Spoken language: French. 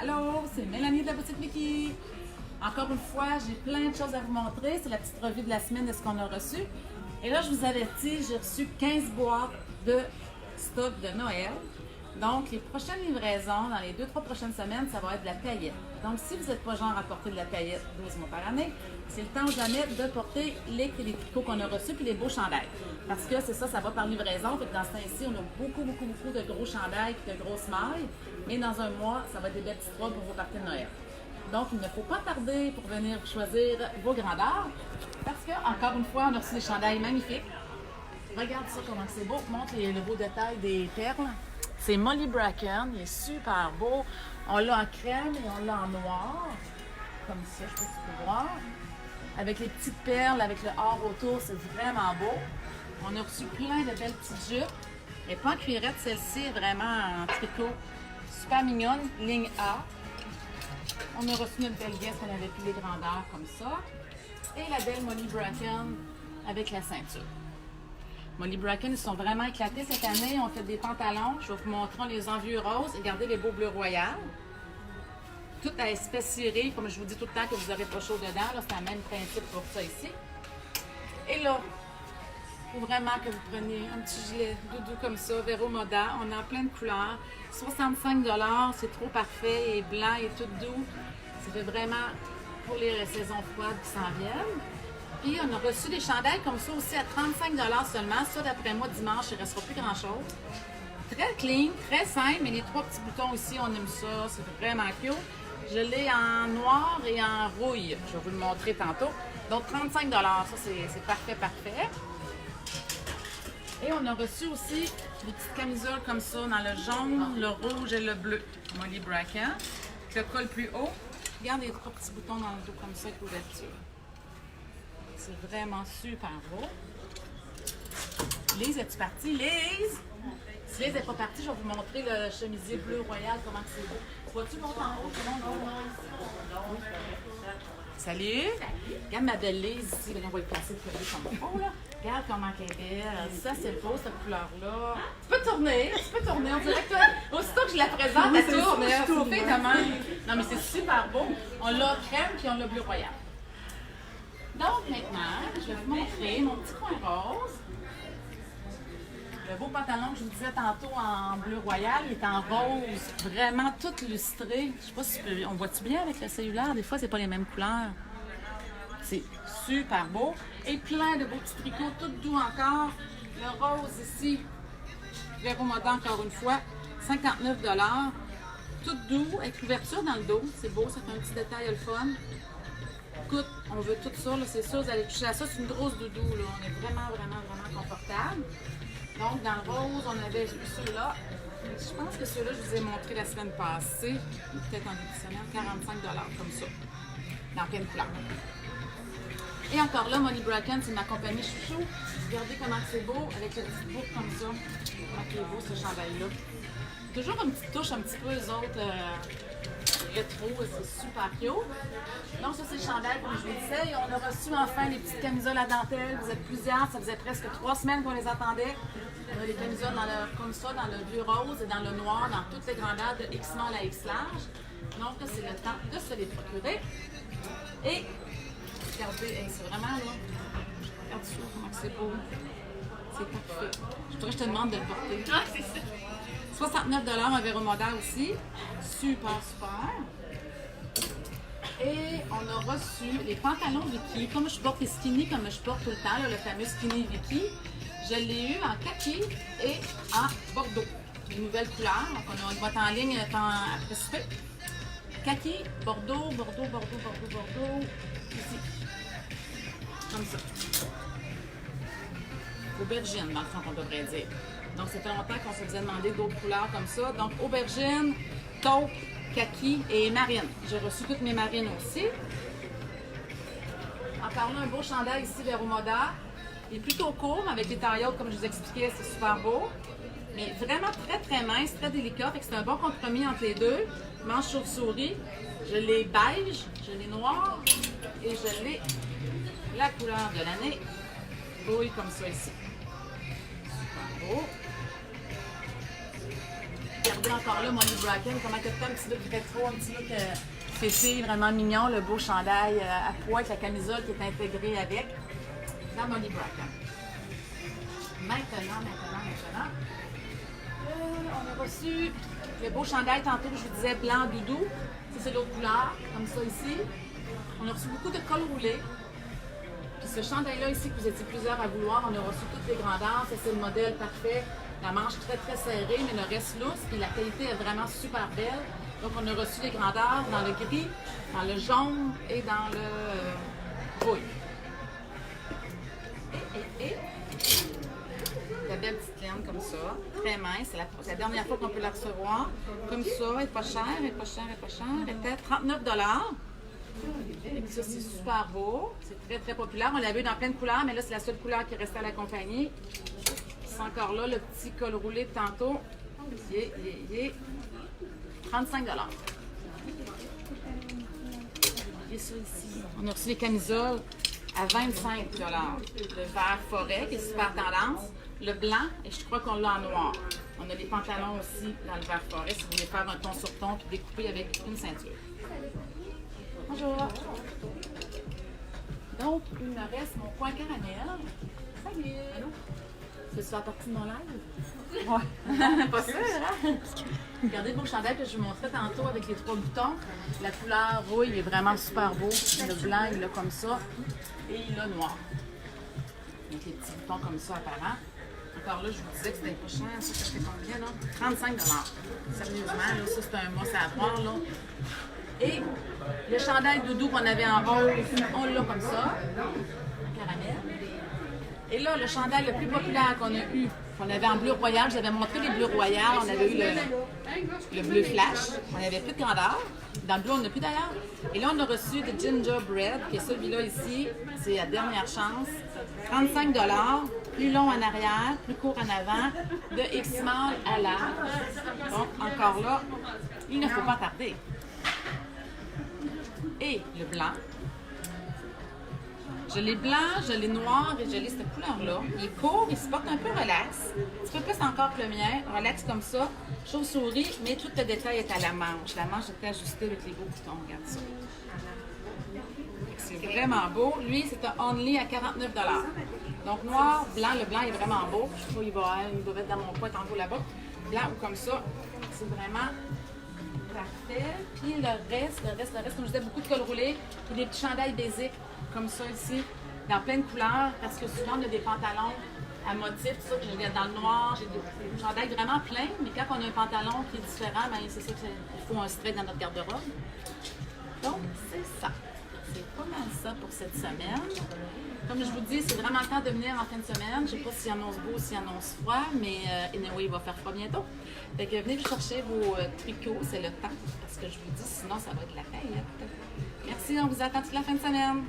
Allô, c'est Mélanie de la boutique Vicky. Encore une fois, j'ai plein de choses à vous montrer. C'est la petite revue de la semaine de ce qu'on a reçu. Et là, je vous avertis, j'ai reçu 15 boîtes de stock de Noël. Donc, les prochaines livraisons, dans les 2-3 prochaines semaines, ça va être de la paillette. Donc, si vous n'êtes pas genre à porter de la paillette 12 mois par année, c'est le temps ou jamais de porter les tricots qu'on a reçus puis les beaux chandails. Parce que c'est ça, ça va par livraison. Fait que dans ce temps-ci, on a beaucoup de gros chandails et de grosses mailles. Et dans un mois, ça va être des belles petites robes pour vos parties de Noël. Donc, il ne faut pas tarder pour venir choisir vos grandeurs. Parce que, encore une fois, on a reçu des chandails magnifiques. Regarde ça, comment c'est beau. Montre le beau détail des perles. C'est Molly Bracken, il est super beau. On l'a en crème et on l'a en noir. Comme ça, je sais pas si tu peux voir. Avec les petites perles, avec le or autour, c'est vraiment beau. On a reçu plein de belles petites jupes. Elle n'est pas en cuirette, celle-ci est vraiment en tricot. Super mignonne, ligne A. On a reçu notre belle guest, on avait plus les grandeurs comme ça. Et la belle Molly Bracken avec la ceinture. Molly Bracken, ils sont vraiment éclatés cette année. On fait des pantalons. Je vais vous montrer les envieux roses. Et regardez les beaux bleus royales. Tout à espèce cirée, comme je vous dis tout le temps que vous n'aurez pas chaud dedans. C'est le même principe pour ça ici. Et là, il faut vraiment que vous preniez un petit gilet doudou comme ça, Vero Moda. On a plein de couleurs. 65 $, c'est trop parfait. Et blanc et tout doux. Ça fait vraiment pour les saisons froides qui s'en viennent. Puis on a reçu des chandails comme ça aussi à 35 $ seulement. Ça, d'après moi, dimanche, il ne restera plus grand-chose. Très clean, très simple, mais les 3 petits boutons ici, on aime ça. C'est vraiment cute. Je l'ai en noir et en rouille. Je vais vous le montrer tantôt. Donc 35 $, ça c'est parfait, parfait. Et on a reçu aussi des petites camisoles comme ça dans le jaune, le rouge et le bleu. Molly Bracken. Le col plus haut. Regarde les 3 petits boutons dans le dos comme ça avec l'ouverture. C'est vraiment super beau. Lise, es-tu partie? Lise! Si Lise n'est pas partie, je vais vous montrer le chemisier bleu royal, comment c'est beau. Vois-tu monter en haut? Oui. Salut! Regarde ma belle Lise ici. On va y placer le feuillet comme il faut, là. Regarde comment elle est belle. Ça, c'est beau, cette couleur-là. Tu peux tourner. On dirait que aussitôt que je la présente, elle tourne. Je suis chauffée de même. Non, mais c'est super beau. On l'a crème puis on l'a bleu royal. Donc maintenant, je vais vous montrer mon petit coin rose. Le beau pantalon que je vous disais tantôt en bleu royal, il est en rose, vraiment tout lustré. Je sais pas si on voit-tu bien avec le cellulaire, des fois c'est pas les mêmes couleurs. C'est super beau. Et plein de beaux petits tricots, tout doux encore. Le rose ici, Vero Moda encore une fois, 59 $. Tout doux, avec l'ouverture dans le dos. C'est beau, ça fait un petit détail le fun. Écoute, on veut tout ça, c'est sûr, vous allez toucher à ça, c'est une grosse doudou, là. On est vraiment confortable. Donc, dans le rose, on avait vu ceux-là. Je pense que ceux-là, je vous ai montré la semaine passée, peut-être en début de semaine, 45 $ comme ça, dans plein de couleurs. Et encore là, Molly Bracken, c'est ma compagnie chouchou. Regardez comment c'est beau, avec le petit boucle comme ça. Comment il est beau, ce chandail-là. Toujours une petite touche un petit peu, eux autres, rétro, c'est super cute. Donc ça c'est le chandail comme je vous disais. Et on a reçu enfin les petites camisoles à dentelle. Vous êtes plusieurs, ça faisait presque 3 semaines qu'on les attendait. On a les camisoles comme ça, dans le vieux rose et dans le noir, dans toutes les grandeurs de X small à X large. Donc là c'est le temps de se les procurer. Et regardez, c'est vraiment là. Regarde ça, comment c'est beau. C'est parfait. Je voudrais que je te demande de le porter. Ah, c'est ça. 69 $ en Vero Moda aussi. Super. Et on a reçu les pantalons Vicky. Comme je porte les skinny, comme je porte tout le temps, là, le fameux skinny Vicky. Je l'ai eu en kaki et en bordeaux. Une nouvelle couleur. Donc on a une boîte en ligne après souper. Kaki, bordeaux. Ici. Comme ça. Aubergine, dans le fond, qu'on devrait dire. Donc, ça fait longtemps qu'on se faisait demander d'autres couleurs comme ça. Donc, aubergine, taupe, kaki et marine. J'ai reçu toutes mes marines aussi. Encore là, un beau chandail ici, Vero Moda. Il est plutôt court, mais avec les tailles hautes, comme je vous expliquais, c'est super beau. Mais vraiment très mince, très délicat. Fait que c'est un bon compromis entre les deux. Manche chauve-souris. Je l'ai beige, je l'ai noir et je l'ai la couleur de l'année. Bouille comme ça ici. Super beau. Regardez encore là, Molly Bracken, comment que t'as un petit look rétro, un petit look fêté, vraiment mignon, le beau chandail à pois avec la camisole qui est intégrée avec, dans Molly Bracken. Maintenant, on a reçu le beau chandail tantôt, je vous disais blanc doudou. Ça, c'est l'autre couleur, comme ça ici. On a reçu beaucoup de col roulé. Puis ce chandail-là ici, que vous étiez plusieurs à vouloir, on a reçu toutes les grandeurs. Ça, c'est le modèle parfait. La manche très, très serrée, mais le reste lousse. Puis la qualité est vraiment super belle. Donc, on a reçu les grandeurs dans le gris, dans le jaune et dans le rouille. Et la belle petite laine comme ça, très mince. C'est la dernière fois qu'on peut la recevoir. Comme ça, elle n'est pas chère, elle n'est pas chère, elle n'est pas chère. Elle était 39 $. Et ça, c'est super beau. C'est très, très populaire. On l'avait eu dans plein de couleurs, mais là, c'est la seule couleur qui restait à la compagnie. C'est encore là le petit col roulé de tantôt. Il est 35 $. Et ça ici. On a reçu les camisoles à 25 $. Le vert forêt, qui est super tendance. Le blanc, et je crois qu'on l'a en noir. On a les pantalons aussi dans le vert forêt, si vous voulez faire un ton sur ton puis découper avec une ceinture. Bonjour! Donc, il me reste mon coin caramel. Salut! Allô? Tu veux faire partie de mon live? Ouais. Pas sûr, hein? Regardez le beau chandail que je vous montrais tantôt avec les 3 boutons. La couleur rouille, il est vraiment super beau. Le blanc, il l'a comme ça. Et il l'a noir. Avec les petits boutons comme ça apparents. Encore là, je vous disais que c'était pas cher. Ça fait combien, là? 35 $. Sérieusement, là, ça c'est un mot à voir, là. Et le chandail doudou qu'on avait en rose, on l'a comme ça. Caramel. Et là, le chandail le plus populaire qu'on a eu, qu'on avait en bleu royal, j'avais montré les bleus royaux, on avait eu le bleu flash, on n'avait plus de grandeur. Dans le bleu, on n'a plus d'ailleurs. Et là, on a reçu le gingerbread, qui est celui-là ici, c'est la dernière chance. 35 $, plus long en arrière, plus court en avant, de X-Small à large. Donc, encore là, il ne faut pas tarder. Et le blanc. Je l'ai blanc, je l'ai noir et je l'ai cette couleur-là. Il est court, il se porte un peu relax. Un petit peu plus encore que le mien. Relax comme ça. Chauve-souris, mais tout le détail est à la manche. La manche est ajustée avec les beaux boutons. Regarde ça. C'est vraiment beau. Lui, c'est un only à 49 $. Donc noir, blanc. Le blanc est vraiment beau. Je sais pas, il va mettre dans mon poids tantôt là-bas. Blanc ou comme ça. C'est vraiment parfait. Puis le reste, comme je disais, beaucoup de col roulé. Puis des petits chandails basiques. Comme ça ici, dans plein de couleurs, parce que souvent on a des pantalons à motif, tout ça, j'ai dans le noir, j'ai des chandails vraiment pleins, mais quand on a un pantalon qui est différent, ben c'est ça qu'il faut un straight dans notre garde-robe. Donc, c'est ça. C'est pas mal ça pour cette semaine. Comme je vous dis, c'est vraiment le temps de venir en fin de semaine. Je ne sais pas s'il annonce beau ou s'il annonce froid, mais anyway, il va faire froid bientôt. Fait que venez chercher vos tricots, c'est le temps, parce que je vous dis, sinon ça va être la paillette. Merci, on vous attend toute la fin de semaine.